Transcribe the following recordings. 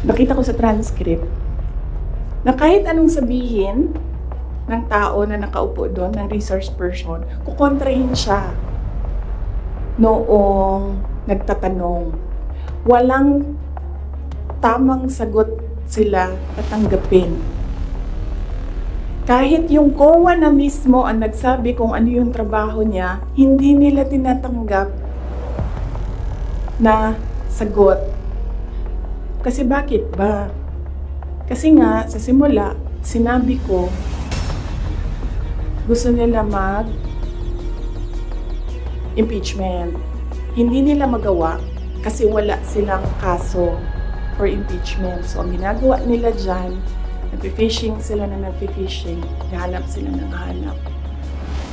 nakita ko sa transcript na kahit anong sabihin ng tao na nakaupo doon, ng resource person, kukontrahin siya noong nagtatanong. Walang tamang sagot sila tatanggapin. Kahit yung COA na mismo ang nagsabi kung ano yung trabaho niya, hindi nila tinatanggap na sagot. Kasi bakit ba? Kasi nga, sa simula, sinabi ko, gusto nila mag-impeachment. Hindi nila magawa kasi wala silang kaso for impeachment. So, ang ginagawa nila dyan, nag-fishing sila na nag-fishing, nahanap sila ng hanap.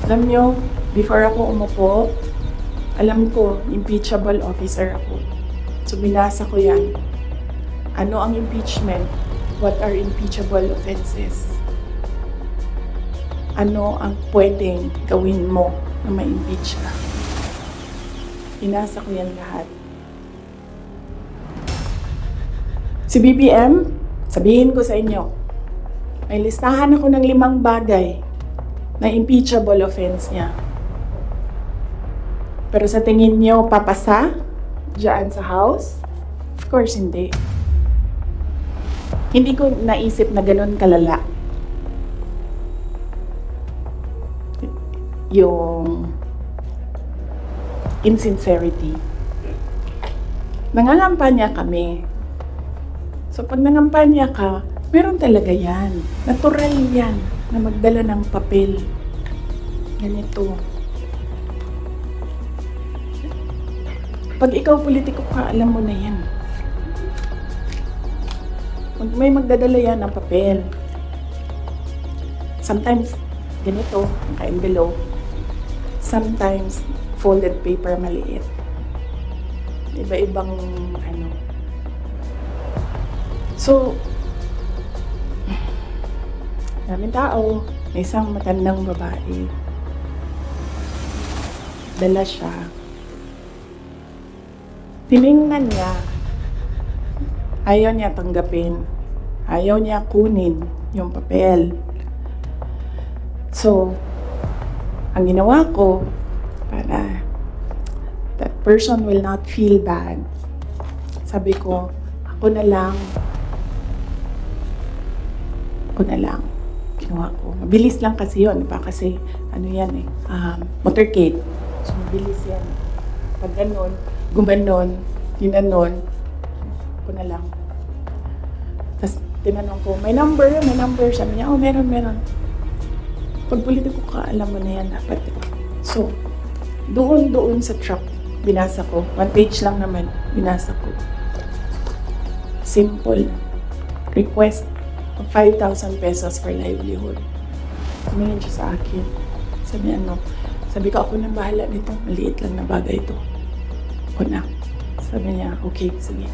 Alam nyo, before ako umupo, alam ko, impeachable officer ako. So, binasa ko yan. Ano ang impeachment? What are impeachable offenses? Ano ang pwedeng gawin mo na ma-impeach ka? Binasa ko yan lahat. Si BBM, sabihin ko sa inyo, may listahan ako ng 5 bagay na impeachable offense niya. Pero sa tingin niyo, papasa dyan sa House? Of course, hindi. Hindi ko naisip na ganun kalala yung insincerity. Nangangampanya kami. So pag nangampanya ka, meron talaga yan. Natural yan na magdala ng papel. Ganito. Pag ikaw politiko ka, alam mo na yan. May magdadala yan ng papel. Sometimes, ganito, naka-envelope. Sometimes, folded paper maliit. Iba-ibang, ano. So, daming tao, may isang matandang babae. Dala siya. Tiningnan niya. Ayaw niya tanggapin. Ayaw niya kunin yung papel. So, ang ginawa ko para that person will not feel bad, sabi ko, ako na lang. Ginawa ko. Mabilis lang kasi yun. Diba? Kasi, ano yan eh, motorcade. So, mabilis yan. Pag ganon, gumanon, ginanon, ako na lang. Tapos, tinanong ko, may number. Sabi niya, oh, meron. Pag politiko ka, alam mo na yan dapat. So, doon sa truck, binasa ko. 1 page lang naman, binasa ko. Simple. Request of 5,000 pesos for livelihood. Tumingin siya sa akin. Sabi ko, ako nang bahala nito. Maliit lang na bagay ito. Ako na. Sabi niya, okay, sige.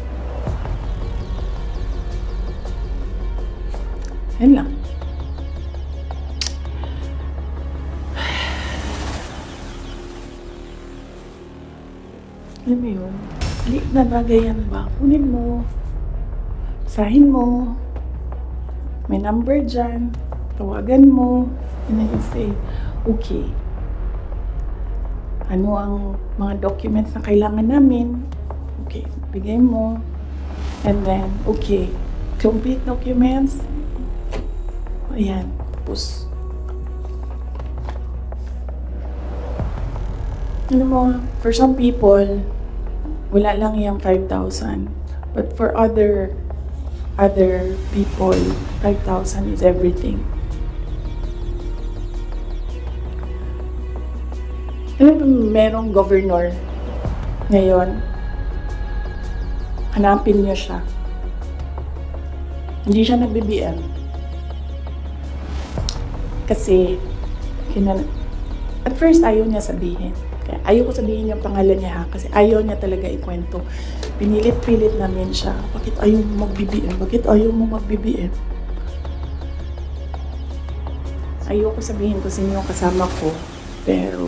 Yan lang. Alam mo yun, maliit na bagay yan ba? Kunin mo. Sahin mo. May number dyan. Tawagan mo. And then you say, okay. Ano ang mga documents na kailangan namin? Okay, bigay mo. And then, okay. Complete documents. Ayan, tapos. Ano mo, for some people, wala lang yung 5,000. But for other people, 5,000 is everything. Alam mo, merong governor ngayon, hanapin niyo siya. Hindi siya nag-BBM. Kasi, at first ayaw niya sabihin. Kaya ayaw ko sabihin yung pangalan niya ha, kasi ayaw niya talaga ikwento. Pinilit-pilit namin siya, bakit ayaw mo mag-BBM? Bakit ayaw mo mag-BBM? Ayaw ko sabihin kung sino yung kasama ko, pero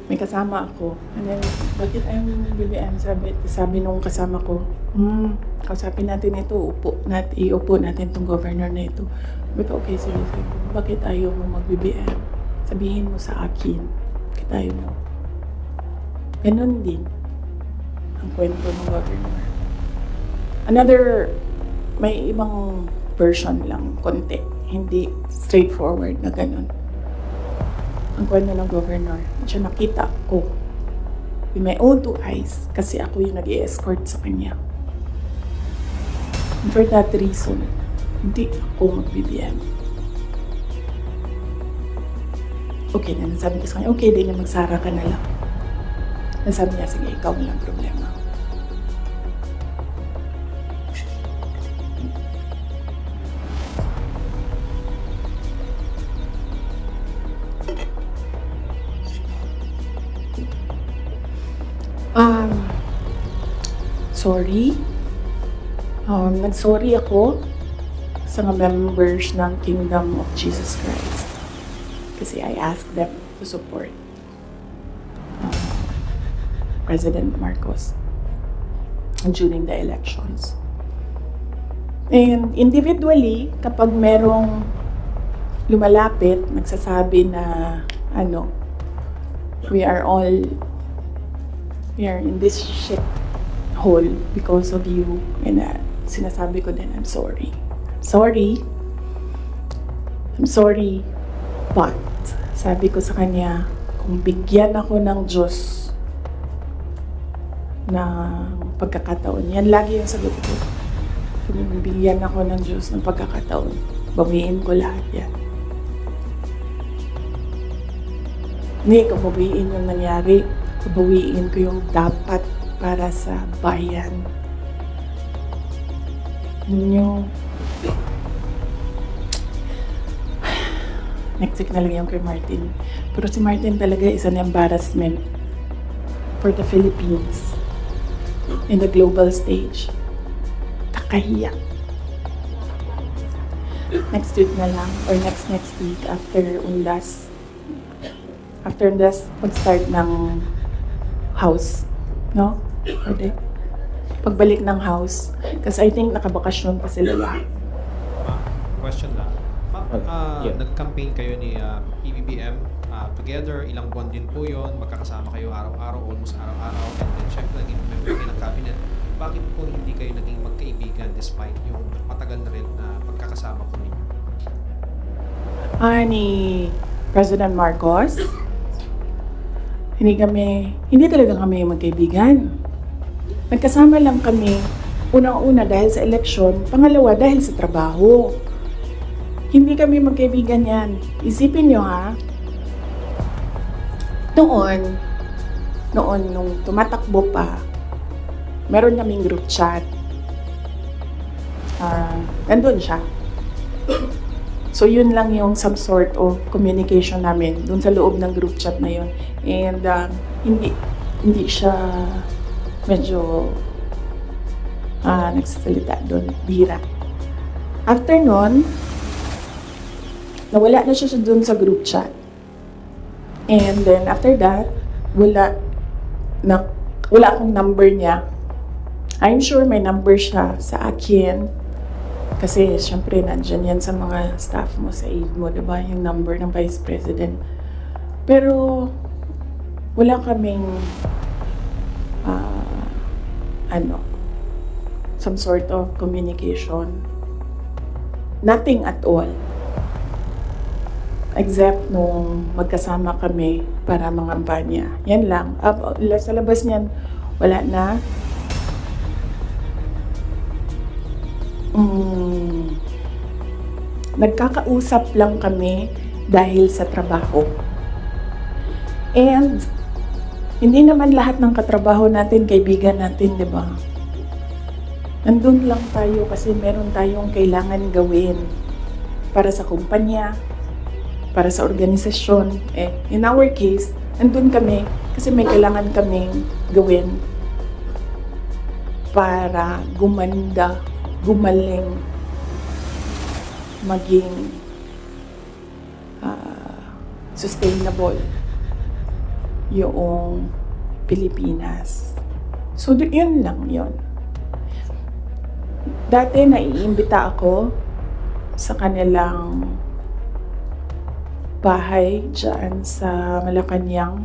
may kasama ako. And then, bakit ayaw mo ng BBM? Sabi nung kasama ko, kausapin natin ito, iupo natin itong governor na ito. Sabi ko, okay, sige. Bakit ayaw mo mag-BBM? Sabihin mo sa akin, bakit ayaw mo? Ganun din ang kwento ng governor. May ibang version lang, konti. Hindi straightforward na ganun. Ang kwento ng governor, siya nakita ko with my own two eyes kasi ako yung nag-i-escort sa kanya. And for that reason, hindi ako mag-BBM. Okay na, nasabi ko sa kanya, okay din na magsara ka na lang. Nasabi niya, sige, ikaw walang problema. Sorry. Nag-sorry ako sa mga members ng Kingdom of Jesus Christ. Kasi I asked them to support President Marcos during the elections. And individually, kapag merong lumalapit, nagsasabi na we are in this shit hole because of you, and sinasabi ko din, I'm sorry, but sabi ko sa kanya, kung bigyan ako ng Diyos ng pagkakataon, yan lagi yung sagot ko, kung bigyan ako ng Diyos ng pagkakataon, bawiin ko lahat yan. Hindi ko bawiin yung nangyari, bawiin ko yung dapat para sa bayan. Ninyo, next week na lang yung kay Martin. Pero si Martin talaga is an embarrassment for the Philippines in the global stage. Kakahiya. Next week na lang, or next week after undas, pag-start ng house, no? Pwede. Pagbalik ng house. Kasi I think nakabakasyon pa sila lahat. Question lang. Nag-campaign kayo ni PBBM together, ilang buwan din po yun, magkakasama kayo araw-araw, almost araw-araw, and then syempre naging member kayo ng cabinet. Bakit po hindi kayo naging magkaibigan despite yung matagal na rin na pagkakasama po ninyo? Ni President Marcos, hindi talaga kami magkaibigan. Nagkasama lang kami, unang-una dahil sa eleksyon, pangalawa dahil sa trabaho. Hindi kami magkaibigan yan. Isipin nyo ha, noon nung tumatakbo pa, meron kaming group chat. Nandun siya. So yun lang yung some sort of communication namin dun sa loob ng group chat na yun. And hindi siya medyo nagsasalita doon, bihira. After nun, nawala na siya doon sa group chat. And then after that, wala akong number niya. I'm sure may number siya sa akin. Kasi syempre nandyan yan sa mga staff mo, sa aide mo, diba? Yung number ng Vice President. Pero wala kaming some sort of communication. Nothing at all. Except nung magkasama kami para mangampanya. Yan lang. Sa labas niyan, wala na. Nagkakausap lang kami dahil sa trabaho. And hindi naman lahat ng katrabaho natin, kaibigan natin, di ba? Nandun lang tayo kasi meron tayong kailangan gawin para sa kumpanya, para sa organisasyon. In our case, nandun kami kasi may kailangan kaming gawin para gumanda, gumaling, maging sustainable yung Pilipinas. So, yun lang yun. Dati naiimbita ako sa kanilang bahay dyan sa Malacanang,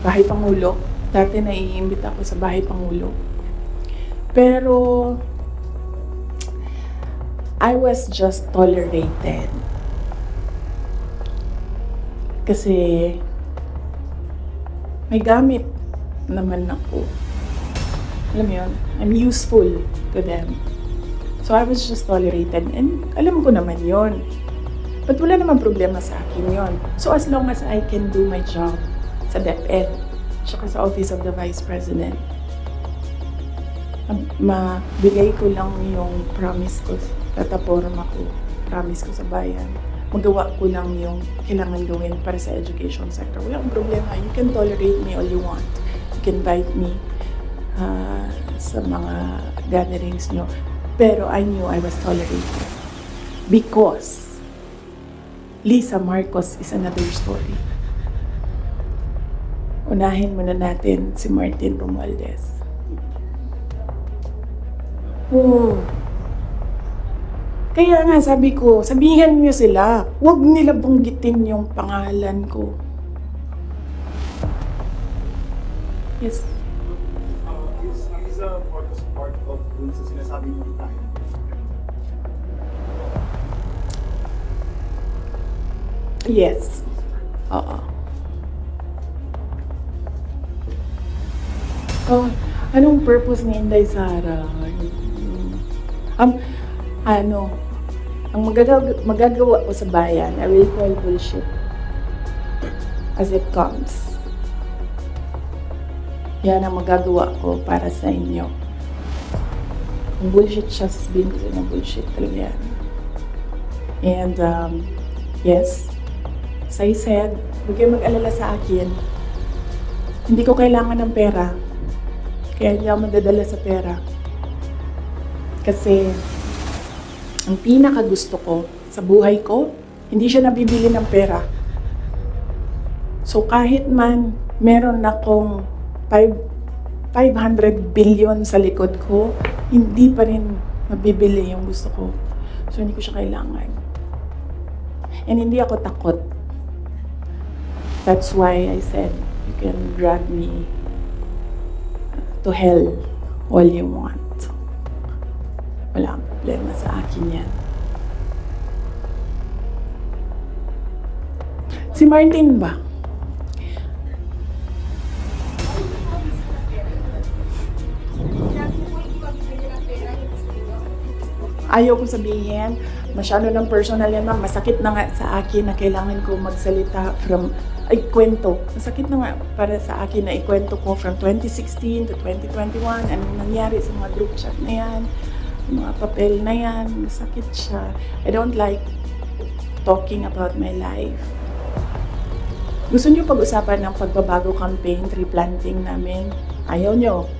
Bahay Pangulo. Dati naiimbita ako sa Bahay Pangulo. Pero I was just tolerated. Kasi may gamit naman ako. Alam mo yun? I'm useful to them. So I was just tolerated. And alam ko naman yun. But wala naman problema sa akin yun. So as long as I can do my job sa DepEd, saka sa Office of the Vice President, mabigay ko lang yung promise ko, tataporma ko, promise ko sa bayan. Magawa ko lang yung kailangan gawin para sa education sector. Wala akong problema. You can tolerate me all you want. You can invite me sa mga gatherings nyo. Pero I knew I was tolerated. Because Lisa Marcos is another story. Unahin muna natin si Martin Romualdez. Oh. Kaya nga sabi ko, sabihan niyo sila, huwag nila banggitin yung pangalan ko. Yes. Is Marcos part of dun sa sinasabi mo tayo? Yes. Oo. Oh, anong purpose ni Inday Sara? Ang magagawa ko sa bayan, I will call bullshit as it comes. Yan ang magagawa ko para sa inyo. Kung bullshit siya, sasabihin ko sa'yo ng bullshit talaga yan. And, yes, as I said, huwag kayo mag-alala sa akin. Hindi ko kailangan ng pera. Kaya hindi ako madadala sa pera. Kasi, ang pinakagusto ko sa buhay ko, hindi siya nabibili ng pera. So kahit man meron akong 500 billion sa likod ko, hindi pa rin mabibili yung gusto ko. So hindi ko siya kailangan. And hindi ako takot. That's why I said, you can drag me to hell all you want. Wala akong problema sa akin yan. Si Martin ba? Ayaw ko sabihin, masyado ng personal yan, ma'am. Masakit na nga sa akin na kailangan ko magsalita kwento. Masakit na nga para sa akin na ikwento ko from 2016 to 2021, anong nangyari sa mga group chat na yan, mga papel na yan, masakit siya. I don't like talking about my life. Gusto niyo pag-usapan ng pagbabago campaign, tree planting namin? Ayaw niyo.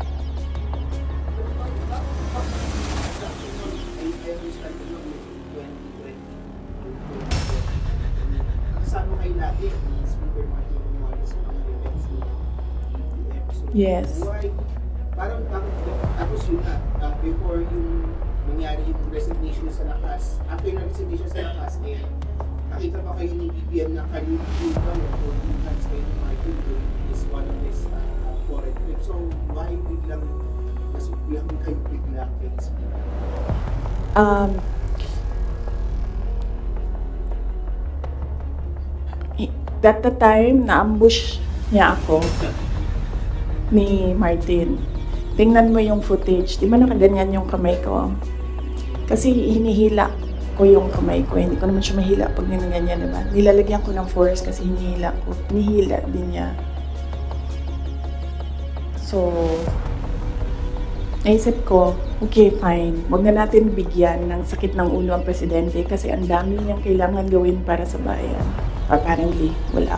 Kasama kayo lagi ni Speaker Martin Romualdez sa mga events ni PBBM. So, Yes. why, parang tapos yun na, before yung nangyari yung resignation sa lakas, after yung resignation sa lakas, nakita pa kayo ni BBM na kalimutan o hands kayo ni Martin doon is one of his foreign trips. So, why biglang nasukbihan kayo bigla kay Speaker? That the time, na-ambush niya ako ni Martin. Tingnan mo yung footage. Di ba nakaganyan yung kamay ko? Kasi hinihila ko yung kamay ko. Hindi ko naman siya mahila pag ninaganyan, di ba? Nilalagyan ko ng force kasi hinihila ko. Hinihila din niya. So, naisip ko, okay, fine. Huwag na natin bigyan ng sakit ng ulo ang presidente kasi ang dami niyang kailangan gawin para sa bayan. Apparently, wala.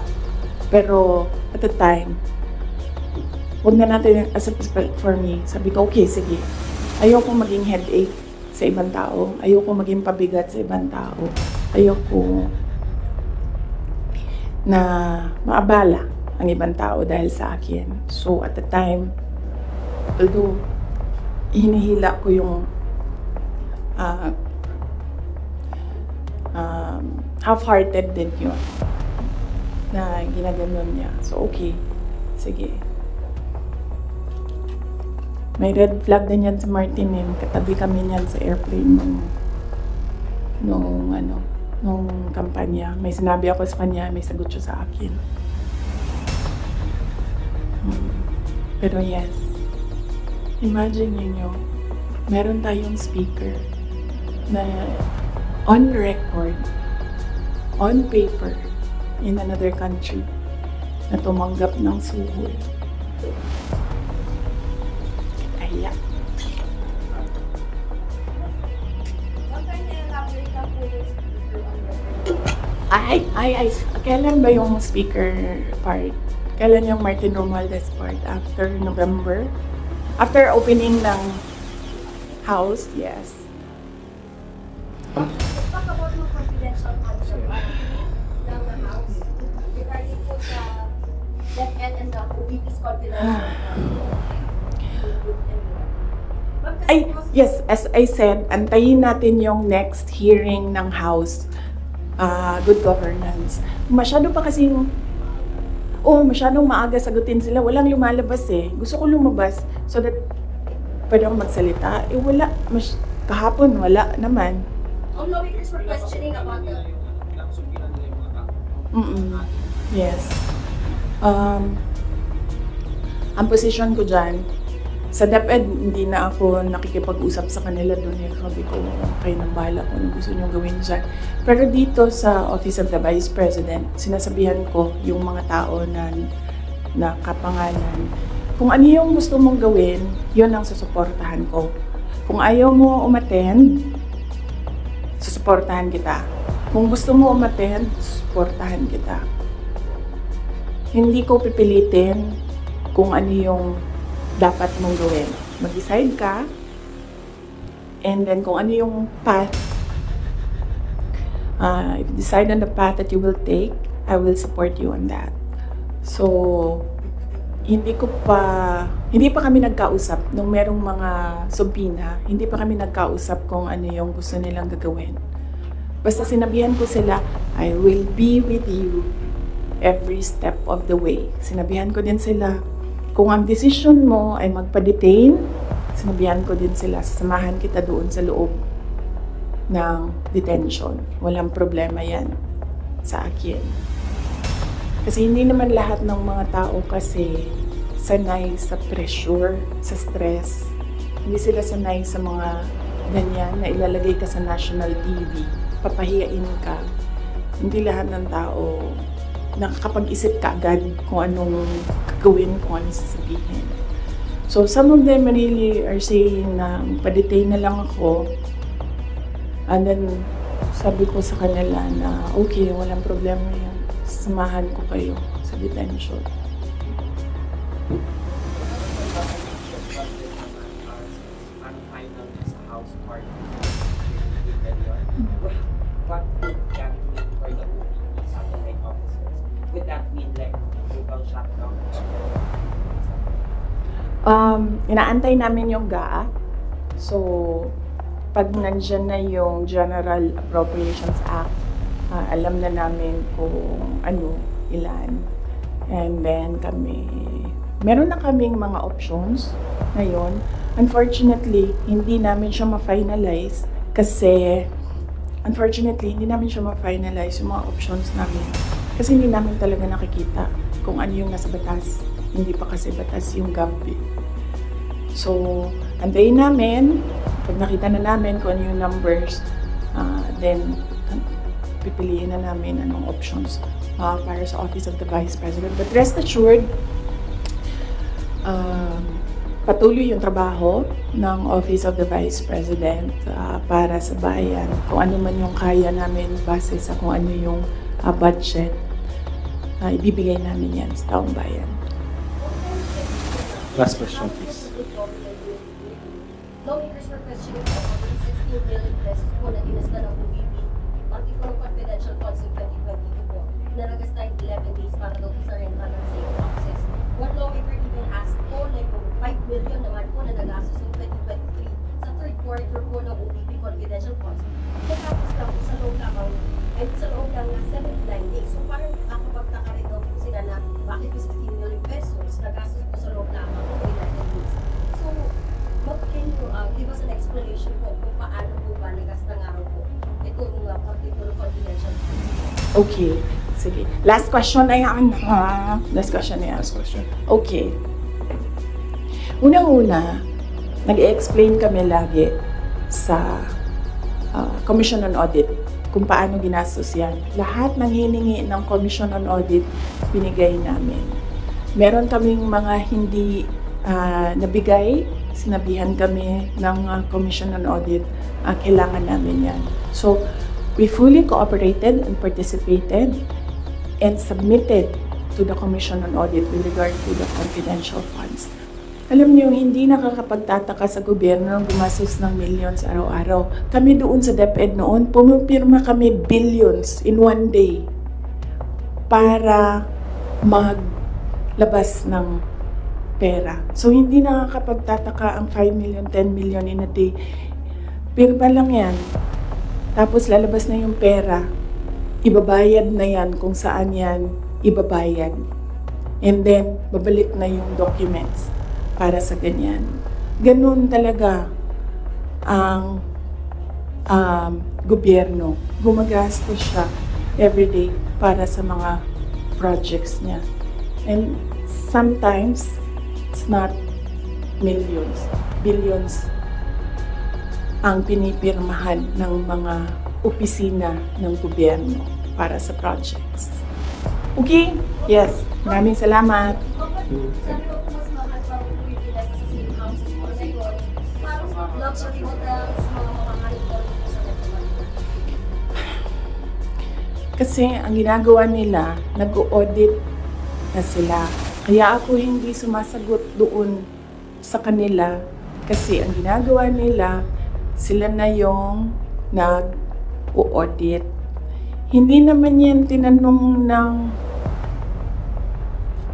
Pero, at the time, huwag na natin, for me, sabi ko, okay, sige. Ayoko maging headache sa ibang tao. Ayoko maging pabigat sa ibang tao. Ayoko na maabala ang ibang tao dahil sa akin. So at the time, although hinihila ko yung half-hearted din yun na ginaganon niya. So okay, sige. May red flag din yan sa Martin. Katabi kami niyan sa airplane nung kampanya. May sinabi ako sa kanya, may sagot siya sa akin. Pero yes, imagine niyo, meron tayong speaker na on record, on paper, in another country, na tumanggap ng suhol. Kaya, kailan ba yung speaker part? Kailan yung Martin Romualdez part? After November? After opening ng house? Yes. Let's talk about yung confidential funds ng the house regarding po sa DepEd and the OVP's confidential Yes, as I said, antayin natin yung next hearing ng House, Good Governance. Masyado pa kasing, masyadong maaga sagutin sila. Walang lumalabas eh. Gusto ko lumabas so that pwede akong magsalita. Wala. Kahapon, wala naman. Lawmakers were questioning about the... Yes. Ang position ko dyan, sa DepEd, hindi na ako nakikipag-usap sa kanila doon. Sabi ko, kayo nang bahala kung ano gusto nyo gawin dyan. Pero dito sa Office of the Vice President, sinasabihan ko yung mga tao na kapangalan, kung ano yung gusto mong gawin, yun ang susuportahan ko. Kung ayaw mo umattend, susuportahan kita. Kung gusto mo umattend, susuportahan kita. Hindi ko pipilitin kung ano yung dapat mong gawin. Mag-decide ka, and then kung ano yung path, if you decide on the path that you will take, I will support you on that. So, hindi pa kami nagkausap nung merong mga subpoena, hindi pa kami nagkausap kung ano yung gusto nilang gagawin. Basta sinabihan ko sila, I will be with you every step of the way. Sinabihan ko din sila, kung ang decision mo ay magpa-detain, sinabihan ko din sila, sasamahan kita doon sa loob ng detention. Walang problema yan sa akin. Kasi hindi naman lahat ng mga tao kasi sanay sa pressure, sa stress. Hindi sila sanay sa mga ganyan na ilalagay ka sa national TV, papahiyain ka. Hindi lahat ng tao nakakapag-isip ka agad kung anong gagawin, kung anong sasabihin. So, some of them really are saying na pa-detain na lang ako. And then, sabi ko sa kanila na, okay, walang problema yan. Samahan ko kayo sa detention. What would that mean for the OVP satellite officers? Would that mean like total shutdown? Inaantay namin yung GAA. So, pag nandyan na yung General Appropriations Act, alam na namin kung ano, ilan. And then meron na kaming mga options ngayon. Unfortunately, hindi namin siya ma-finalize kasi yung mga options namin. Kasi hindi namin talaga nakikita kung ano yung nasa batas. Hindi pa kasi batas yung GAB. So, antayin namin. Pag nakita na namin kung ano yung numbers, then pipiliin na namin anong options para sa Office of the Vice President. But rest assured, patuloy yung trabaho ng Office of the Vice President para sa bayan. Kung ano man yung kaya namin base sa kung ano yung budget, ibibigay namin yan sa taong bayan. Last question, please. Lawmakers were questioning about the 16 billion pesos po na dinasta ng OVP, pati po ng confidential funds in 2022 po. na nag-start 11 days para daw po sa rental ng safe houses. One lawmaker even asked po na yung 5 million naman po na nagastos ng 2023 sa third quarter po ng OVP confidential funds. Nagastos lang po sa loob lamang ay sa loob ng 79 days. So parang nakakapagtaka rin daw po sila na bakit po 16 million pesos nagastos po sa loob lamang ng 11 days. So, can you give us an explanation po kung paano po ba nagasta nga raw po itong particular confidential funds? Okay, sige. Last question na yan, ha? Last question na yan. Last question. Okay. Unang-una, nag-explain kami lagi sa Commission on Audit kung paano ginastos yan. Lahat ng hiningi ng Commission on Audit, binigay namin. Meron kaming mga hindi nabigay, sinabihan kami ng Commission on Audit, kailangan namin yan. So, we fully cooperated and participated and submitted to the Commission on Audit with regard to the confidential funds. Alam niyo, hindi nakakapagtataka sa gobyerno ng gumastos ng millions araw-araw. Kami doon sa DepEd noon, pumipirma kami billions in one day para maglabas ng pera. So, hindi nakakapagtataka ang 5 million, 10 million in a day. Pirma lang yan. Tapos lalabas na yung pera. Ibabayad na yan kung saan yan ibabayad. And then, babalik na yung documents para sa ganyan. Ganun talaga ang gobyerno. Gumagastos siya everyday para sa mga projects niya. And sometimes, it's not millions, billions ang pinipirmahan ng mga opisina ng gobyerno para sa projects. Okay? Yes. Maraming salamat. Sabi ko po mas mahal pa po yung invest sa safe houses po na yun. Parang luxury hotels, mga mamahalin po sa Metro Kasi ang ginagawa nila, nag-audit na sila. Kaya ako hindi sumasagot doon sa kanila kasi ang ginagawa nila, sila na yung nag-audit. Hindi naman yan tinanong ng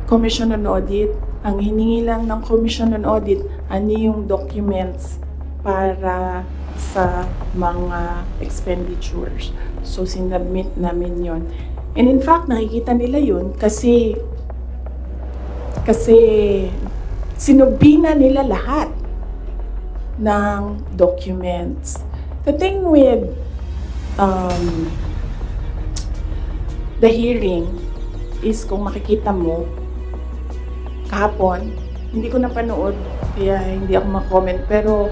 Commission on Audit. Ang hiningi lang ng Commission on Audit, ano yung documents para sa mga expenditures. So, sinubmit namin yon. And in fact, nakikita nila yun kasi sinubina nila lahat ng documents. The thing with the hearing is kung makikita mo, kahapon, hindi ko napanood, kaya hindi ako mag-comment, pero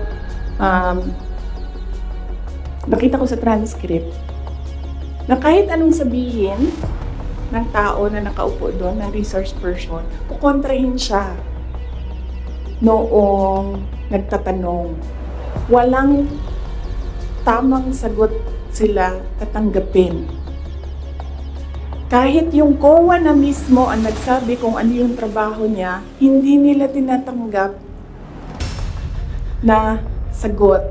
nakita ko sa transcript na kahit anong sabihin ng tao na nakaupo doon, ng resource person, kukontrahin siya noong nagtatanong. Walang tamang sagot sila tatanggapin. Kahit yung COA na mismo ang nagsabi kung ano yung trabaho niya, hindi nila tinatanggap na sagot.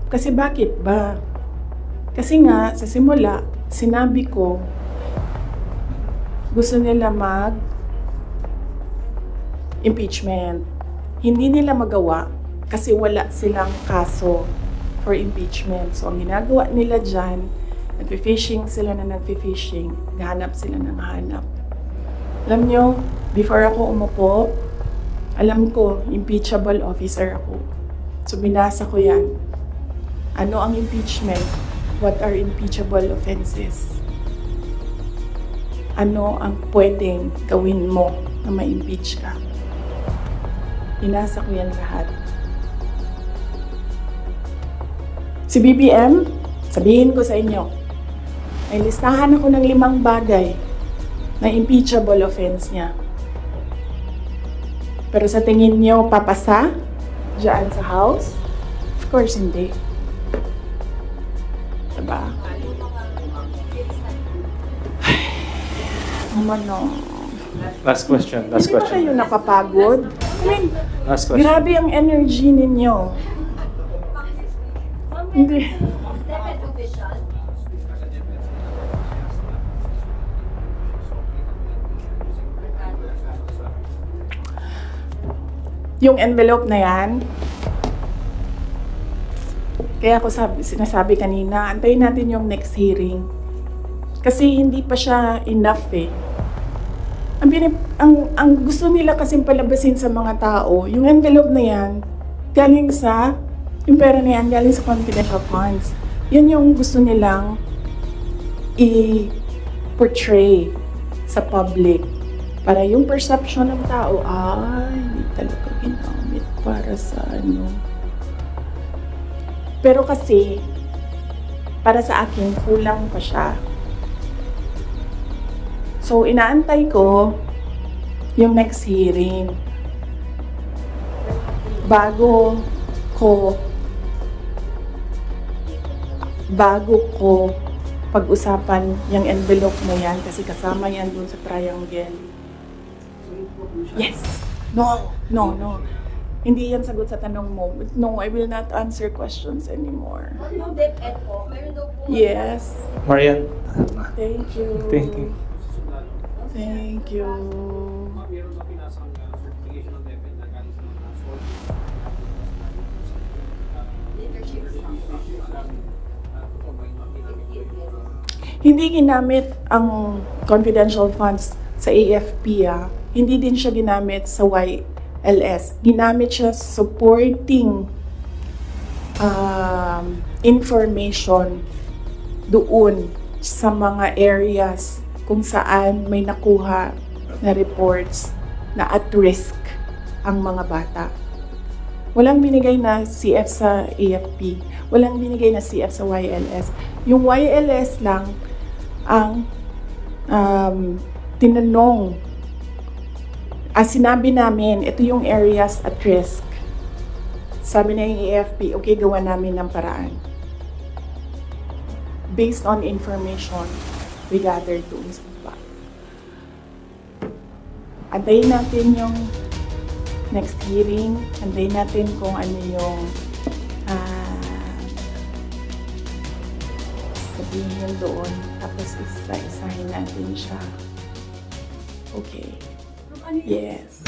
Kasi bakit ba? Kasi nga, sa simula, sinabi ko, gusto nila mag-impeachment. Hindi nila magawa kasi wala silang kaso for impeachment. So, ang ginagawa nila dyan, nagpi-fishing sila na nagpi-fishing, gahanap sila ng hanap. Alam nyo, before ako umupo, alam ko, impeachable officer ako. So, binasa ko yan. Ano ang impeachment? What are impeachable offenses? Ano ang pwedeng gawin mo na ma-impeach ka? Binasa ko yan lahat. Si BBM, sabihin ko sa inyo, may listahan ako ng 5 bagay na impeachable offense niya. Pero sa tingin niyo, papasa dyan sa House? Of course, hindi. Diba? Ano? Last question. Last Hindi ba kayo question. napapagod? I mean, Last question. grabe ang energy ninyo. Hindi. DepEd official. Yung envelope na yan, kaya ako sinasabi kanina, antayin natin yung next hearing. Kasi hindi pa siya enough eh. Ang gusto nila kasing palabasin sa mga tao, yung envelope na yan, galing sa, yung pera na yan, galing sa confidential funds. Yan yung gusto nilang i-portray sa public. Para yung perception ng tao, hindi talaga ginamit para sa ano. Pero kasi, para sa akin, kulang pa siya. So, inaantay ko yung next hearing. Bago ko pag-usapan yung envelope na yan kasi kasama yan dun sa triangle. Yes! No! Hindi yan sagot sa tanong mo. No, I will not answer questions anymore. Yung DepEd po, meron daw po. Yes. Marian. Thank you. Thank you. Thank you. Meron na pinasang certification ng DepEd na galing sa mga source. Leadership staff. Hindi ginamit ang confidential funds sa AFP. Hindi din siya ginamit sa YLS. Ginamit siya supporting information doon sa mga areas kung saan may nakuha na reports na at risk ang mga bata. Walang binigay na CF sa AFP. Walang binigay na CF sa YLS. Yung YLS lang ang tinanong. Sinabi namin, ito yung areas at risk. Sabi na yung AFP, okay, gawa namin ng paraan. Based on information we gathered doon sa baba. Antayin natin yung next hearing. Antayin natin kung ano yung sabihin doon. Tapos isa-isahin natin siya. Okay. Yes.